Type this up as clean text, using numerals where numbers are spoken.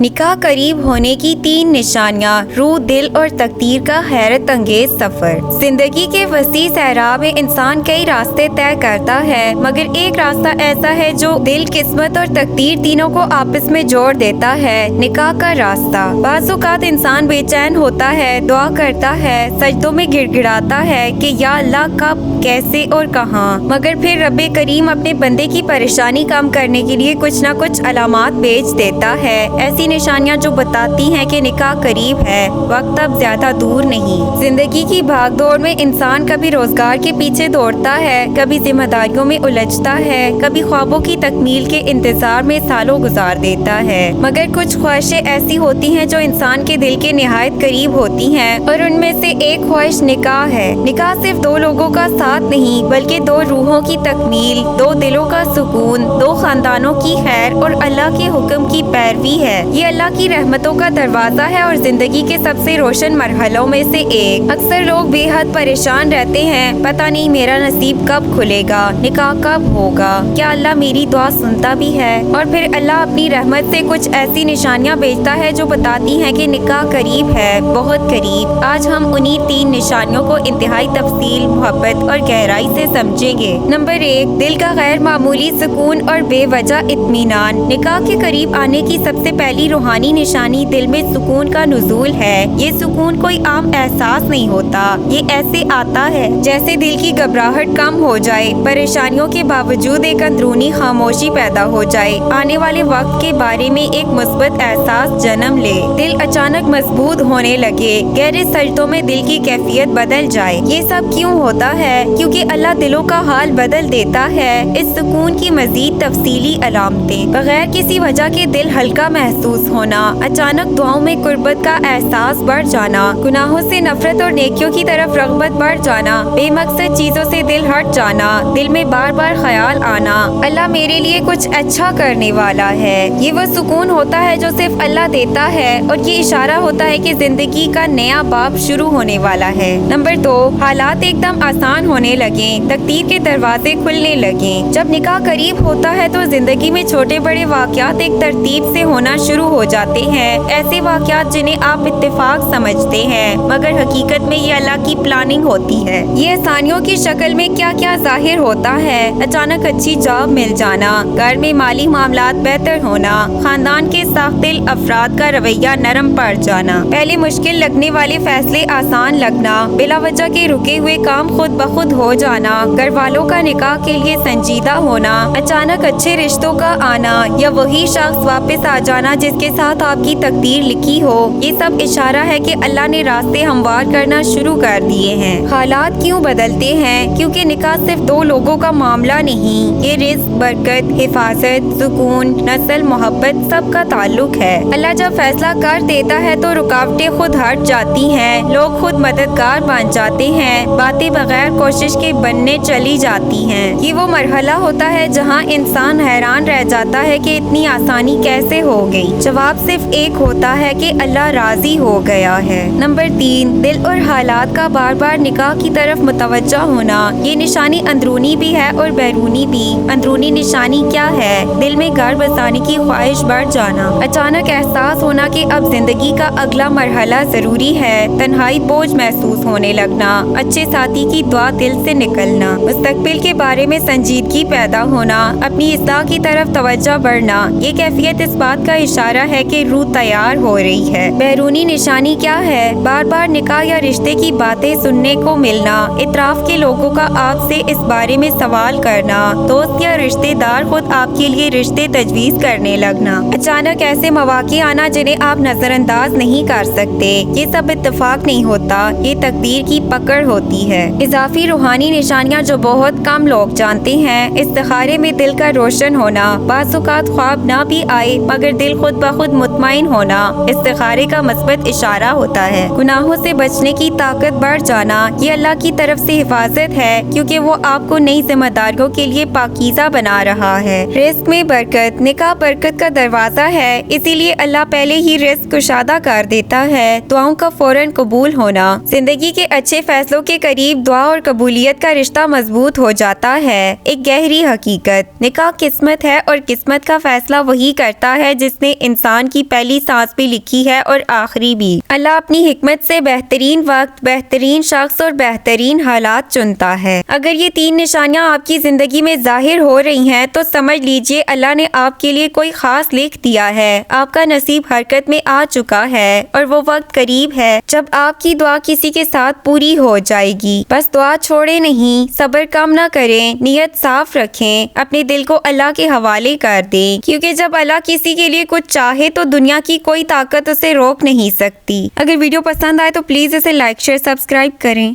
نکاح قریب ہونے کی 3 نشانیاں، روح، دل اور تقدیر کا حیرت انگیز سفر۔ زندگی کے وسیع صحرا میں انسان کئی راستے طے کرتا ہے، مگر ایک راستہ ایسا ہے جو دل، قسمت اور تقدیر تینوں کو آپس میں جوڑ دیتا ہے، نکاح کا راستہ۔ بعض اوقات انسان بے چین ہوتا ہے، دعا کرتا ہے، سجدوں میں گڑ گڑاتا ہے کہ یا اللہ کب، کیسے اور کہاں، مگر پھر رب کریم اپنے بندے کی پریشانی کم کرنے کے لیے کچھ نہ کچھ علامات بھیج دیتا ہے، ایسی نشانیاں جو بتاتی ہیں کہ نکاح قریب ہے، وقت اب زیادہ دور نہیں۔ زندگی کی بھاگ دوڑ میں انسان کبھی روزگار کے پیچھے دوڑتا ہے، کبھی ذمہ داریوں میں الجھتا ہے، کبھی خوابوں کی تکمیل کے انتظار میں سالوں گزار دیتا ہے، مگر کچھ خواہشیں ایسی ہوتی ہیں جو انسان کے دل کے نہایت قریب ہوتی ہیں، اور ان میں سے ایک خواہش نکاح ہے۔ نکاح صرف 2 لوگوں کا ساتھ نہیں، بلکہ 2 روحوں کی تکمیل، 2 دلوں کا سکون، 2 خاندانوں کی خیر اور اللہ کے حکم کی پیروی ہے۔ یہ اللہ کی رحمتوں کا دروازہ ہے اور زندگی کے سب سے روشن مرحلوں میں سے ایک۔ اکثر لوگ بے حد پریشان رہتے ہیں، پتہ نہیں میرا نصیب کب کھلے گا، نکاح کب ہوگا، کیا اللہ میری دعا سنتا بھی ہے؟ اور پھر اللہ اپنی رحمت سے کچھ ایسی نشانیاں بھیجتا ہے جو بتاتی ہیں کہ نکاح قریب ہے، بہت قریب۔ آج ہم انہی 3 نشانیوں کو انتہائی تفصیل، محبت اور گہرائی سے سمجھیں گے۔ نمبر 1، دل کا غیر معمولی سکون اور بے وجہ اطمینان۔ نکاح کے قریب آنے کی سب سے پہلی روحانی نشانی دل میں سکون کا نزول ہے۔ یہ سکون کوئی عام احساس نہیں ہوتا، یہ ایسے آتا ہے جیسے دل کی گھبراہٹ کم ہو جائے، پریشانیوں کے باوجود ایک اندرونی خاموشی پیدا ہو جائے، آنے والے وقت کے بارے میں ایک مثبت احساس جنم لے، دل اچانک مضبوط ہونے لگے، گہرے سجدوں میں دل کی کیفیت بدل جائے۔ یہ سب کیوں ہوتا ہے؟ کیونکہ اللہ دلوں کا حال بدل دیتا ہے۔ اس سکون کی مزید تفصیلی علامتیں: بغیر کسی وجہ کے دل ہلکا محسوس ہونا، اچانک دعاؤں میں قربت کا احساس بڑھ جانا، گناہوں سے نفرت اور نیکیوں کی طرف رغبت بڑھ جانا، بے مقصد چیزوں سے دل ہٹ جانا، دل میں بار بار خیال آنا اللہ میرے لیے کچھ اچھا کرنے والا ہے۔ یہ وہ سکون ہوتا ہے جو صرف اللہ دیتا ہے، اور یہ اشارہ ہوتا ہے کہ زندگی کا نیا باب شروع ہونے والا ہے۔ نمبر 2، حالات ایک دم آسان ہونے لگیں، تقدیر کے دروازے کھلنے لگیں۔ جب نکاح قریب ہوتا ہے تو زندگی میں چھوٹے بڑے واقعات ایک ترتیب سے ہونا شروع ہو جاتے ہیں، ایسے واقعات جنہیں آپ اتفاق سمجھتے ہیں، مگر حقیقت میں یہ اللہ کی پلاننگ ہوتی ہے۔ یہ آسانیوں کی شکل میں کیا کیا ظاہر ہوتا ہے؟ اچانک اچھی جاب مل جانا، گھر میں مالی معاملات بہتر ہونا، خاندان کے ساخت دل افراد کا رویہ نرم پڑ جانا، پہلے مشکل لگنے والے فیصلے آسان لگنا، بلا وجہ کے رکے ہوئے کام خود بخود ہو جانا، گھر والوں کا نکاح کے لیے سنجیدہ ہونا، اچانک اچھے رشتوں کا آنا، یا وہی شخص واپس آ جانا جس کے ساتھ آپ کی تقدیر لکھی ہو۔ یہ سب اشارہ ہے کہ اللہ نے راستے ہموار کرنا شروع کر دیے ہیں۔ حالات کیوں بدلتے ہیں؟ کیونکہ نکاح صرف 2 لوگوں کا معاملہ نہیں، یہ رزق، برکت، حفاظت، سکون، نسل، محبت سب کا تعلق ہے۔ اللہ جب فیصلہ کر دیتا ہے تو رکاوٹیں خود ہٹ جاتی ہیں، لوگ خود مددگار بن جاتے ہیں، باتیں بغیر کوشش کے بننے چلی جاتی ہیں۔ یہ وہ مرحلہ ہوتا ہے جہاں انسان حیران رہ جاتا ہے کہ اتنی آسانی کیسے ہو گئی۔ جواب صرف ایک ہوتا ہے کہ اللہ راضی ہو گیا ہے۔ نمبر 3، دل اور حالات کا بار بار نکاح کی طرف متوجہ ہونا۔ یہ نشانی اندرونی بھی ہے اور بیرونی بھی۔ اندرونی نشانی کیا ہے؟ دل میں گھر بسانے کی خواہش بڑھ جانا، اچانک احساس ہونا کہ اب زندگی کا اگلا مرحلہ ضروری ہے، تنہائی بوجھ محسوس ہونے لگنا، اچھے ساتھی کی دعا دل سے نکلنا، مستقبل کے بارے میں سنجیدگی پیدا ہونا، اپنی اصلاح کی طرف توجہ بڑھنا۔ یہ کیفیت اس بات کا اشارہ ہے کہ روح تیار ہو رہی ہے۔ بیرونی نشانی کیا ہے؟ بار بار نکاح یا رشتے کی باتیں سننے کو ملنا، اطراف کے لوگوں کا آپ سے اس بارے میں سوال کرنا، دوست یا رشتے دار خود آپ کے لیے رشتے تجویز کرنے لگنا، اچانک ایسے مواقع آنا جنہیں آپ نظر انداز نہیں کر سکتے۔ یہ سب اتفاق نہیں ہوتا، یہ تقدیر کی پکڑ ہوتی ہے۔ اضافی روحانی نشانیاں جو بہت کم لوگ جانتے ہیں: استخارے میں دل کا روشن ہونا، بعض اوقات خواب نہ بھی آئے مگر دل خود بخود مطمئن ہونا استخارے کا مثبت اشارہ ہوتا ہے۔ گناہوں سے بچنے کی طاقت بڑھ جانا، یہ اللہ کی طرف سے حفاظت ہے کیونکہ وہ آپ کو نئی ذمہ داریوں کے لیے پاکیزہ بنا رہا ہے۔ رزق میں برکت، نکاح برکت کا دروازہ ہے، اسی لیے اللہ پہلے ہی رزق کشادہ کر دیتا ہے۔ دعاؤں کا فوراً قبول ہونا، زندگی کے اچھے فیصلوں کے قریب دعا اور قبولیت کا رشتہ مضبوط ہو جاتا ہے۔ ایک گہری حقیقت: نکاح قسمت ہے اور قسمت کا فیصلہ وہی کرتا ہے جس نے انسان کی پہلی سانس بھی لکھی ہے اور آخری بھی۔ اللہ اپنی حکمت سے بہترین وقت، بہترین شخص اور بہترین حالات چنتا ہے۔ اگر یہ 3 نشانیاں آپ کی زندگی میں ظاہر ہو رہی ہیں تو سمجھ لیجئے اللہ نے آپ کے لیے کوئی خاص لکھ دیا ہے۔ آپ کا نصیب حرکت میں آ چکا ہے اور وہ وقت قریب ہے جب آپ کی دعا کسی کے ساتھ پوری ہو جائے گی۔ بس دعا چھوڑے نہیں، صبر کم نہ کریں، نیت صاف رکھیں، اپنے دل کو اللہ کے حوالے کر دیں، کیونکہ جب اللہ کسی کے لیے کچھ چاہے تو دنیا کی کوئی طاقت اسے روک نہیں سکتی۔ اگر ویڈیو پسند آئے تو پلیز اسے لائک، شیئر، سبسکرائب کریں۔